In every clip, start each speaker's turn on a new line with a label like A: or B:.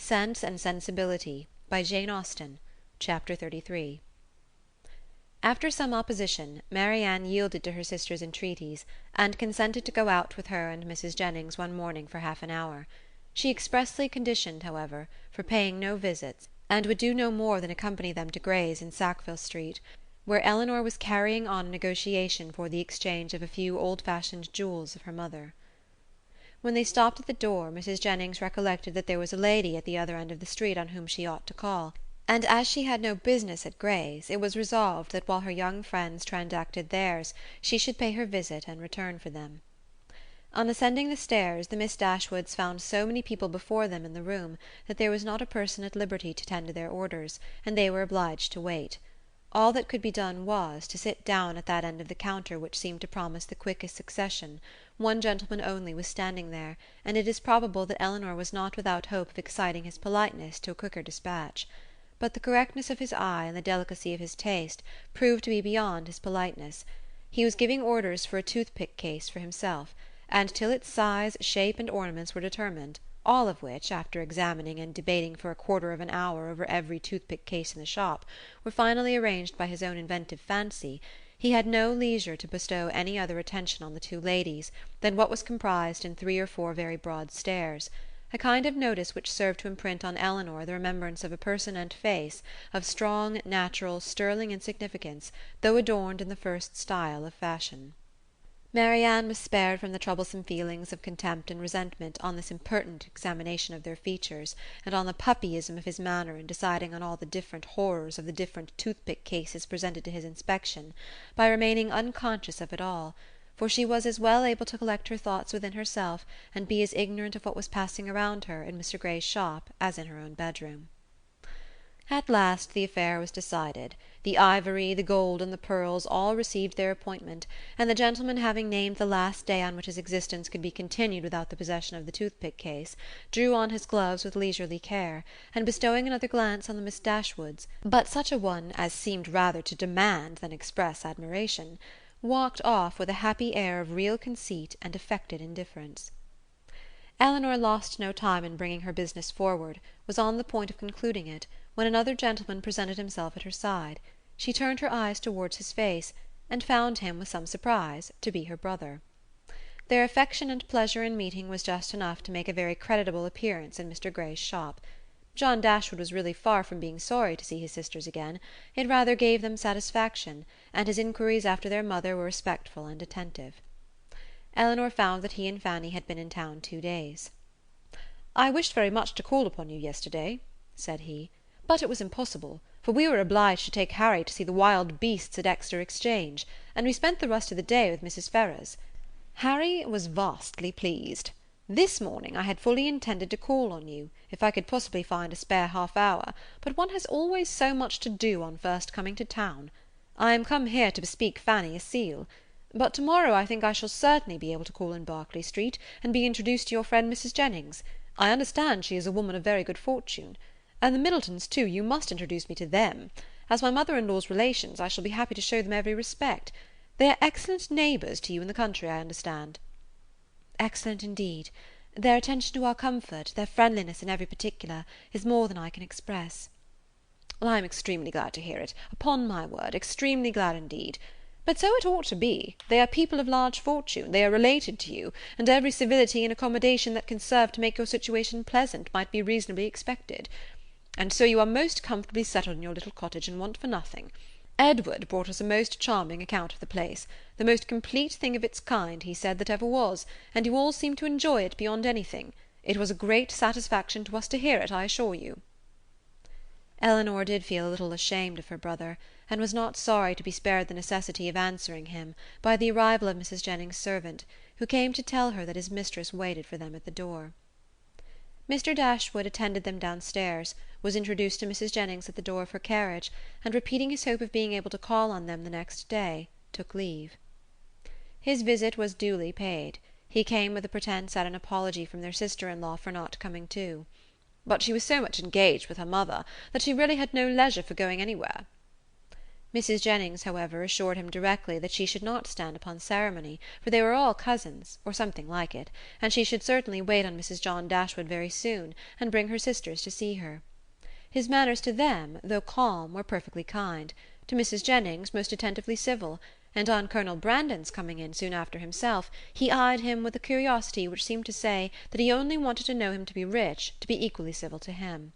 A: Sense and Sensibility by Jane Austen, Chapter 33. After some opposition, Marianne yielded to her sister's entreaties, and consented to go out with her and Mrs. Jennings one morning for half an hour. She expressly conditioned, however, for paying no visits, and would do no more than accompany them to Gray's in Sackville Street, where Elinor was carrying on a negotiation for the exchange of a few old-fashioned jewels of her mother. When they stopped at the door, Mrs. Jennings recollected that there was a lady at the other end of the street on whom she ought to call, and as she had no business at Gray's, it was resolved that while her young friends transacted theirs, she should pay her visit and return for them. On ascending the stairs, the Miss Dashwoods found so many people before them in the room that there was not a person at liberty to tend to their orders, and they were obliged to wait. All that could be done was, to sit down at that end of the counter which seemed to promise the quickest succession. One gentleman only was standing there, and it is probable that Elinor was not without hope of exciting his politeness to a quicker dispatch. But the correctness of his eye and the delicacy of his taste proved to be beyond his politeness. He was giving orders for a toothpick case for himself, and till its size, shape, and ornaments were determined, all of which, after examining and debating for a quarter of an hour over every toothpick case in the shop, were finally arranged by his own inventive fancy, he had no leisure to bestow any other attention on the two ladies than what was comprised in 3 or 4 very broad stares, a kind of notice which served to imprint on Elinor the remembrance of a person and face of strong, natural, sterling insignificance, though adorned in the first style of fashion. Marianne was spared from the troublesome feelings of contempt and resentment on this impertinent examination of their features, and on the puppyism of his manner in deciding on all the different horrors of the different toothpick cases presented to his inspection, by remaining unconscious of it all, for she was as well able to collect her thoughts within herself and be as ignorant of what was passing around her in Mr. Gray's shop as in her own bedroom. At last the affair was decided. The ivory, the gold, and the pearls all received their appointment, and the gentleman, having named the last day on which his existence could be continued without the possession of the toothpick case, drew on his gloves with leisurely care, and bestowing another glance on the Miss Dashwoods, but such a one as seemed rather to demand than express admiration, walked off with a happy air of real conceit and affected indifference. Elinor lost no time in bringing her business forward, was on the point of concluding it, when another gentleman presented himself at her side. She turned her eyes towards his face, and found him, with some surprise, to be her brother. Their affection and pleasure in meeting was just enough to make a very creditable appearance in Mr. Gray's shop. John Dashwood was really far from being sorry to see his sisters again. It rather gave them satisfaction, and his inquiries after their mother were respectful and attentive. Elinor found that he and Fanny had been in town 2 days. "I wished very much to call upon you yesterday," said he, "but it was impossible, for we were obliged to take Harry to see the wild beasts at Exeter Exchange, and we spent the rest of the day with Mrs. Ferrars. Harry was vastly pleased. This morning I had fully intended to call on you, if I could possibly find a spare half-hour, but one has always so much to do on first coming to town. I am come here to bespeak Fanny a seal. But tomorrow I think I shall certainly be able to call in Berkeley Street, and be introduced to your friend Mrs. Jennings. I understand she is a woman of very good fortune. And the Middletons, too, you must introduce me to them. As my mother-in-law's relations, I shall be happy to show them every respect. They are excellent neighbours to you in the country, I understand." "Excellent indeed. Their attention to our comfort, their friendliness in every particular, is more than I can express." "Well, I am extremely glad to hear it, upon my word, extremely glad indeed. But so it ought to be. They are people of large fortune, they are related to you, and every civility and accommodation that can serve to make your situation pleasant might be reasonably expected. And so you are most comfortably settled in your little cottage, and want for nothing. Edward brought us a most charming account of the place, the most complete thing of its kind, he said, that ever was, and you all seemed to enjoy it beyond anything. It was a great satisfaction to us to hear it, I assure you." Elinor did feel a little ashamed of her brother, and was not sorry to be spared the necessity of answering him by the arrival of Mrs. Jennings's servant, who came to tell her that his mistress waited for them at the door. Mr. Dashwood attended them downstairs, was introduced to Mrs. Jennings at the door of her carriage, and repeating his hope of being able to call on them the next day, took leave. His visit was duly paid. He came with a pretence at an apology from their sister-in-law for not coming too. But she was so much engaged with her mother that she really had no leisure for going anywhere. Mrs. Jennings, however, assured him directly that she should not stand upon ceremony, for they were all cousins, or something like it, and she should certainly wait on Mrs. John Dashwood very soon, and bring her sisters to see her. His manners to them, though calm, were perfectly kind; to Mrs. Jennings most attentively civil, and on Colonel Brandon's coming in soon after himself, he eyed him with a curiosity which seemed to say that he only wanted to know him to be rich, to be equally civil to him.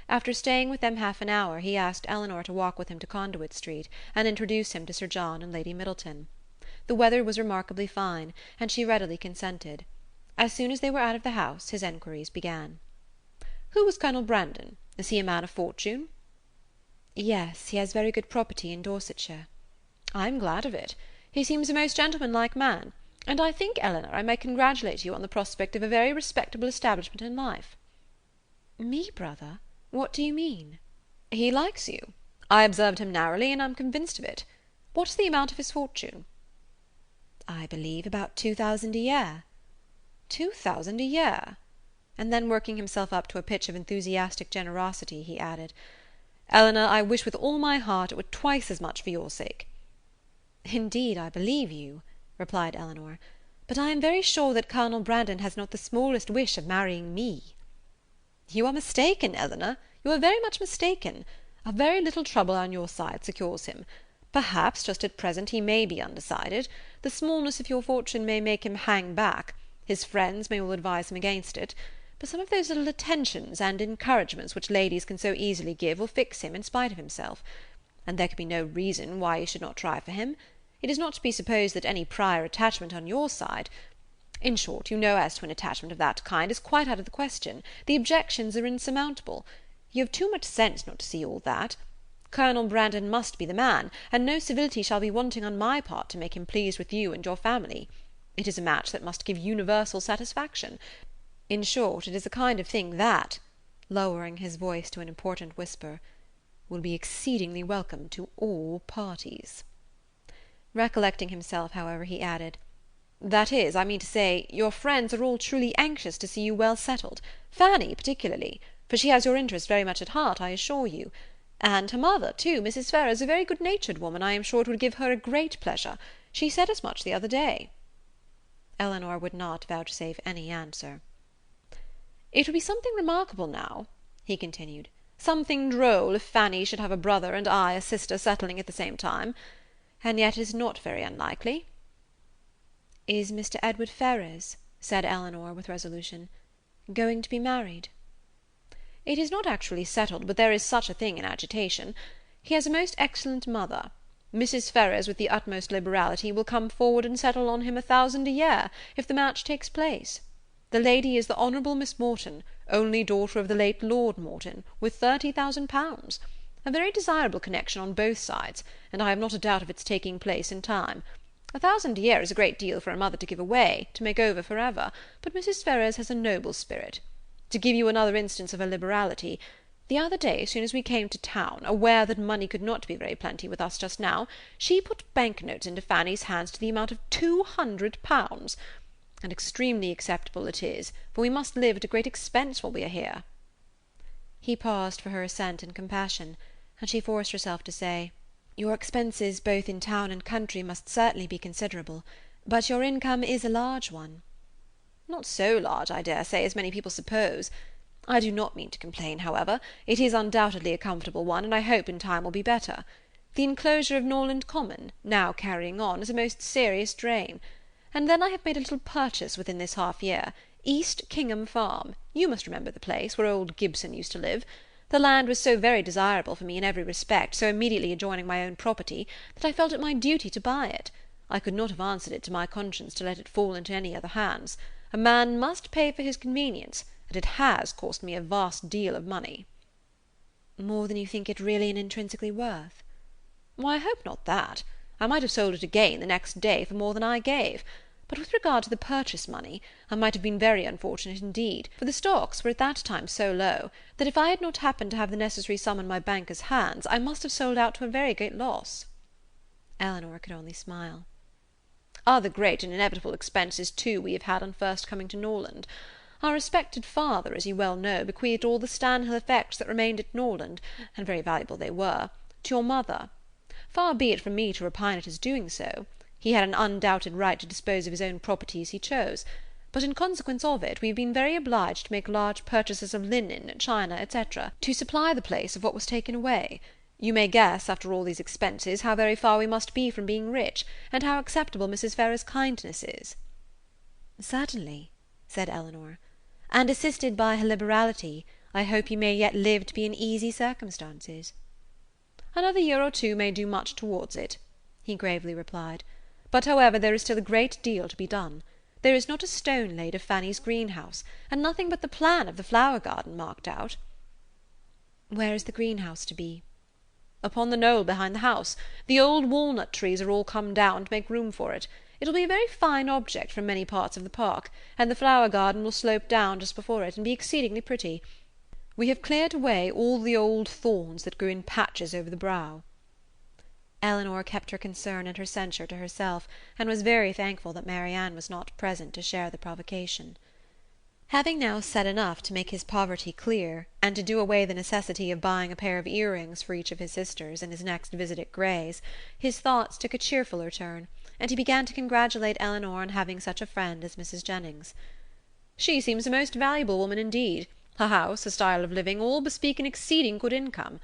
A: After staying with them half an hour, he asked Elinor to walk with him to Conduit Street, and introduce him to Sir John and Lady Middleton. The weather was remarkably fine, and she readily consented. As soon as they were out of the house, his enquiries began. "Who was Colonel Brandon? Is he a man of fortune?" "Yes, he has very good property in Dorsetshire." "I am glad of it. He seems a most gentlemanlike man, and I think, Elinor, I may congratulate you on the prospect of a very respectable establishment in life." "Me, brother? What do you mean?" "He likes you. I observed him narrowly, and am convinced of it. What's the amount of his fortune?" "I believe about 2,000 a year." 2,000 a year?" And then, working himself up to a pitch of enthusiastic generosity, he added, "Elinor, I wish with all my heart it were twice as much for your sake." "Indeed, I believe you," replied Elinor, "but I am very sure that Colonel Brandon has not the smallest wish of marrying me." "You are mistaken, Elinor, you are very much mistaken. A very little trouble on your side secures him. Perhaps, just at present, he may be undecided. The smallness of your fortune may make him hang back. His friends may all advise him against it. But some of those little attentions and encouragements which ladies can so easily give will fix him in spite of himself. And there can be no reason why you should not try for him. It is not to be supposed that any prior attachment on your side— In short, you know, as to an attachment of that kind is quite out of the question. The objections are insurmountable. You have too much sense not to see all that. Colonel Brandon must be the man, and no civility shall be wanting on my part to make him pleased with you and your family. It is a match that must give universal satisfaction. In short, it is a kind of thing that," lowering his voice to an important whisper, "will be exceedingly welcome to all parties." Recollecting himself, however, he added, "That is, I mean to say, your friends are all truly anxious to see you well settled, Fanny particularly, for she has your interest very much at heart, I assure you. And her mother, too, Mrs. Ferrars, a very good-natured woman, I am sure it would give her a great pleasure. She said as much the other day." Elinor would not vouchsafe any answer. "It would be something remarkable now," he continued, "something droll if Fanny should have a brother and I a sister settling at the same time. And yet it is not very unlikely." "Is Mr. Edward Ferrars," said Elinor with resolution, "going to be married?" "It is not actually settled, but there is such a thing in agitation. He has a most excellent mother. Mrs. Ferrars, with the utmost liberality, will come forward and settle on him 1,000 a year, if the match takes place. The lady is the Honourable Miss Morton, only daughter of the late Lord Morton, with 30,000 pounds. A very desirable connection on both sides, and I have not a doubt of its taking place in time. 1,000 a year is a great deal for a mother to give away, to make over for ever, but Mrs. Ferrars has a noble spirit. To give you another instance of her liberality, the other day, as soon as we came to town, aware that money could not be very plenty with us just now, she put bank-notes into Fanny's hands to the amount of 200 pounds. And extremely acceptable it is, for we must live at a great expense while we are here." He paused for her assent and compassion, and she forced herself to say, "Your expenses both in town and country must certainly be considerable, but your income is a large one." "Not so large, I dare say, as many people suppose. I do not mean to complain, however. It is undoubtedly a comfortable one, and I hope in time will be better. The enclosure of Norland Common, now carrying on, is a most serious drain. And then I have made a little purchase within this half year, East Kingham Farm. You must remember the place, where old Gibson used to live. The land was so very desirable for me in every respect, so immediately adjoining my own property, that I felt it my duty to buy it. I could not have answered it to my conscience to let it fall into any other hands. A man must pay for his convenience, and it has cost me a vast deal of money." "More than you think it really and intrinsically worth?" "Why, I hope not that. I might have sold it again the next day for more than I gave. But with regard to the purchase money, I might have been very unfortunate indeed, for the stocks were at that time so low, that if I had not happened to have the necessary sum in my banker's hands, I must have sold out to a very great loss." Elinor could only smile. "Other great and inevitable expenses, too, we have had on first coming to Norland. Our respected father, as you well know, bequeathed all the Stanhill effects that remained at Norland, and very valuable they were, to your mother. Far be it from me to repine at his doing so. He had an undoubted right to dispose of his own property as he chose, but in consequence of it we have been very obliged to make large purchases of linen, china, etc., to supply the place of what was taken away. You may guess, after all these expenses, how very far we must be from being rich, and how acceptable Mrs. Ferrars's kindness is." "Certainly," said Elinor, "and assisted by her liberality, I hope you may yet live to be in easy circumstances." "Another year or two may do much towards it," he gravely replied. "But, however, there is still a great deal to be done. There is not a stone laid of Fanny's greenhouse, and nothing but the plan of the flower garden marked out." "Where is the greenhouse to be?" "Upon the knoll behind the house. The old walnut trees are all come down to make room for it. It will be a very fine object from many parts of the park, and the flower garden will slope down just before it, and be exceedingly pretty. We have cleared away all the old thorns that grew in patches over the brow." Elinor kept her concern and her censure to herself, and was very thankful that Marianne was not present to share the provocation. Having now said enough to make his poverty clear, and to do away the necessity of buying a pair of earrings for each of his sisters in his next visit at Gray's, his thoughts took a cheerfuller turn, and he began to congratulate Elinor on having such a friend as Mrs. Jennings. "She seems a most valuable woman indeed. Her house, her style of living, all bespeak an exceeding good income,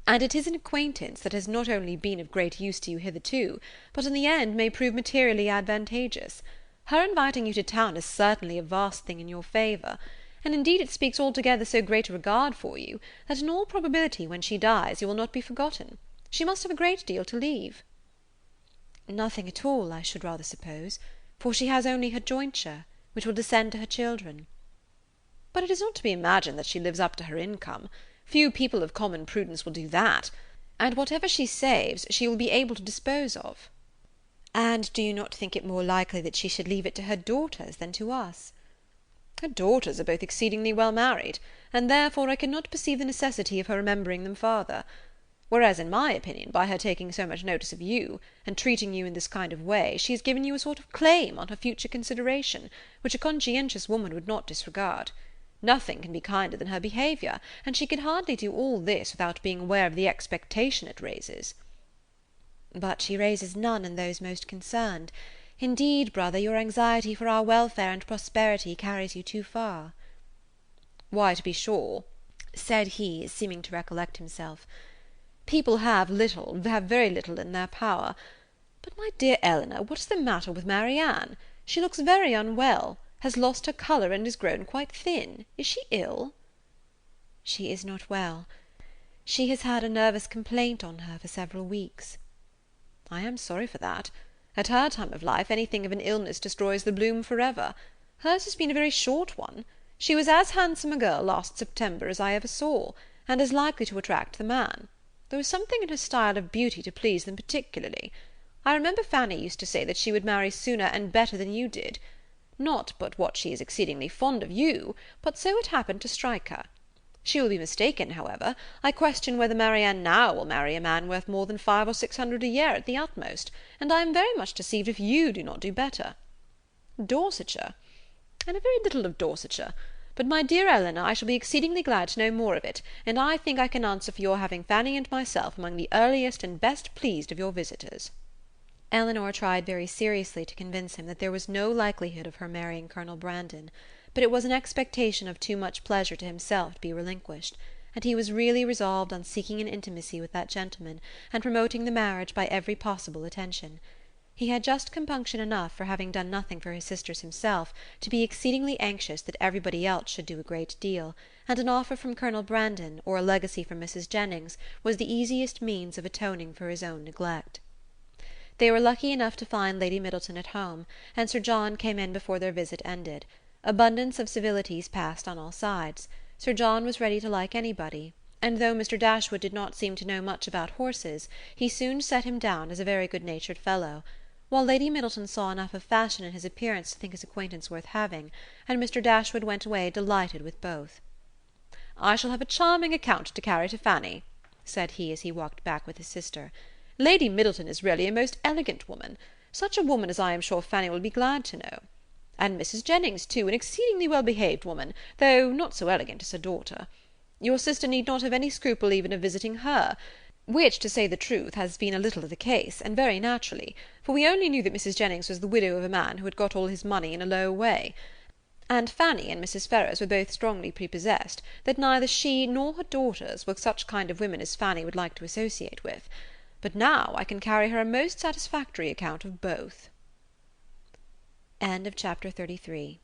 A: and it is an acquaintance that has not only been of great use to you hitherto, but in the end may prove materially advantageous. Her inviting you to town is certainly a vast thing in your favour, and indeed it speaks altogether so great a regard for you, that in all probability when she dies you will not be forgotten. She must have a great deal to leave." "Nothing at all, I should rather suppose, for she has only her jointure, which will descend to her children." "But it is not to be imagined that she lives up to her income. Few people of common prudence will do that, and whatever she saves she will be able to dispose of." "And do you not think it more likely that she should leave it to her daughters than to us?" "Her daughters are both exceedingly well married, and therefore I cannot perceive the necessity of her remembering them farther. Whereas, in my opinion, by her taking so much notice of you, and treating you in this kind of way, she has given you a sort of claim on her future consideration, which a conscientious woman would not disregard. Nothing can be kinder than her behaviour, and she can hardly do all this without being aware of the expectation it raises." "But she raises none in those most concerned. Indeed, brother, your anxiety for our welfare and prosperity carries you too far." "Why, to be sure," said he, seeming to recollect himself, "people have very little in their power. But, my dear Elinor, what is the matter with Marianne? She looks very unwell, has lost her colour, and is grown quite thin. Is she ill?" "She is not well. She has had a nervous complaint on her for several weeks." "I am sorry for that. At her time of life anything of an illness destroys the bloom for ever. Hers has been a very short one. She was as handsome a girl last September as I ever saw, and as likely to attract the man. There was something in her style of beauty to please them particularly. I remember Fanny used to say that she would marry sooner and better than you did. Not but what she is exceedingly fond of you, but so it happened to strike her. She will be mistaken, however. I question whether Marianne now will marry a man worth more than 500 or 600 a year at the utmost, and I am very much deceived if you do not do better. Dorsetshire? I know very little of Dorsetshire, but, my dear Elinor, I shall be exceedingly glad to know more of it, and I think I can answer for your having Fanny and myself among the earliest and best pleased of your visitors." Elinor tried very seriously to convince him that there was no likelihood of her marrying Colonel Brandon, but it was an expectation of too much pleasure to himself to be relinquished, and he was really resolved on seeking an intimacy with that gentleman, and promoting the marriage by every possible attention. He had just compunction enough for having done nothing for his sisters himself to be exceedingly anxious that everybody else should do a great deal, and an offer from Colonel Brandon, or a legacy from Mrs. Jennings, was the easiest means of atoning for his own neglect. They were lucky enough to find Lady Middleton at home, and Sir John came in before their visit ended. Abundance of civilities passed on all sides. Sir John was ready to like anybody, and though Mr. Dashwood did not seem to know much about horses, he soon set him down as a very good-natured fellow, while Lady Middleton saw enough of fashion in his appearance to think his acquaintance worth having, and Mr. Dashwood went away delighted with both. "I shall have a charming account to carry to Fanny," said he as he walked back with his sister. "Lady Middleton is really a most elegant woman, such a woman as I am sure Fanny will be glad to know. And Mrs. Jennings, too, an exceedingly well-behaved woman, though not so elegant as her daughter. Your sister need not have any scruple even of visiting her. which, to say the truth, has been a little the case, and very naturally, for we only knew that Mrs. Jennings was the widow of a man who had got all his money in a low way, and Fanny and Mrs. Ferrars were both strongly prepossessed that neither she nor her daughters were such kind of women as Fanny would like to associate with. But now I can carry her a most satisfactory account of both. End of chapter 33.